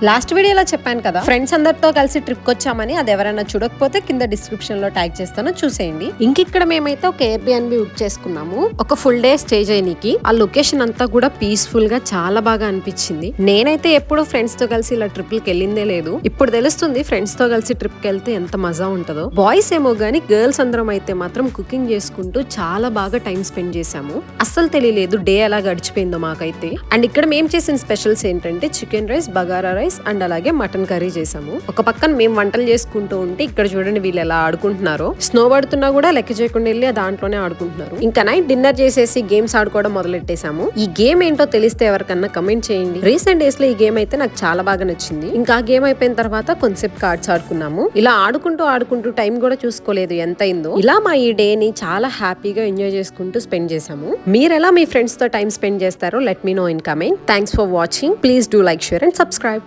Last వీడియోలో చెప్పాను కదా ఫ్రెండ్స్ అందరితో కలిసి ట్రిప్ వచ్చామని. అది ఎవరైనా చూడకపోతే కింద డిస్క్రిప్షన్ లో ట్యాగ్ చేస్తాను, చూసేయండి. ఇక్కడ మేమైతే ఒక ఎయిర్బిఎన్బి బుక్ చేసుకున్నాము ఒక ఫుల్ డే స్టే చేయడానికి. ఆ లొకేషన్ అంతా కూడా పీస్ఫుల్ గా చాలా బాగా అనిపించింది. నేనైతే ఎప్పుడు ఫ్రెండ్స్ తో కలిసి ఇలా ట్రిప్లకి వెళ్ళిందే లేదు. ఇప్పుడు తెలుస్తుంది ఫ్రెండ్స్ తో కలిసి ట్రిప్ కి వెళ్తే ఎంత మజా ఉంటుందో. బాయ్స్ ఏమో గానీ గర్ల్స్ అందరం అయితే మాత్రం కుకింగ్ చేసుకుంటూ చాలా బాగా టైం స్పెండ్ చేసాము. అస్సలు తెలియలేదు డే ఎలా గడిచిపోయిందో మాకైతే. అండ్ ఇక్కడ మేము చేసిన స్పెషల్స్ ఏంటంటే chicken rice, bagara rice and అలాగే మటన్ కర్రీ చేసాము. ఒక పక్కన మేము వంటలు చేసుకుంటూ ఉంటే ఇక్కడ చూడండి వీళ్ళు ఎలా ఆడుకుంటున్నారో. స్నో పడుతున్నా కూడా లెక్క చేయకుండా వెళ్ళి దాంట్లోనే ఆడుకుంటున్నారు. ఇంకా నైట్ డిన్నర్ చేసేసి గేమ్స్ ఆడుకోవడం మొదలెట్టేసాము. ఈ గేమ్ ఏంటో తెలిస్తే ఎవరికన్నా కమెంట్ చేయండి. రీసెంట్ డేస్ లో ఈ గేమ్ అయితే నాకు చాలా బాగా నచ్చింది. ఇంకా గేమ్ అయిపోయిన తర్వాత కొంచెంసేపు కార్డ్స్ ఆడుకున్నాము. ఇలా ఆడుకుంటూ టైం కూడా చూసుకోలేదు ఎంత అయిందో. ఇలా మా ఈ డే ని చాలా హ్యాపీగా ఎంజాయ్ చేసుకుంటూ స్పెండ్ చేసాము. మీరు ఎలా మీ ఫ్రెండ్స్ తో టైం స్పెండ్ చేస్తారో let me know in comment. Thanks for watching. Please do like, share and subscribe.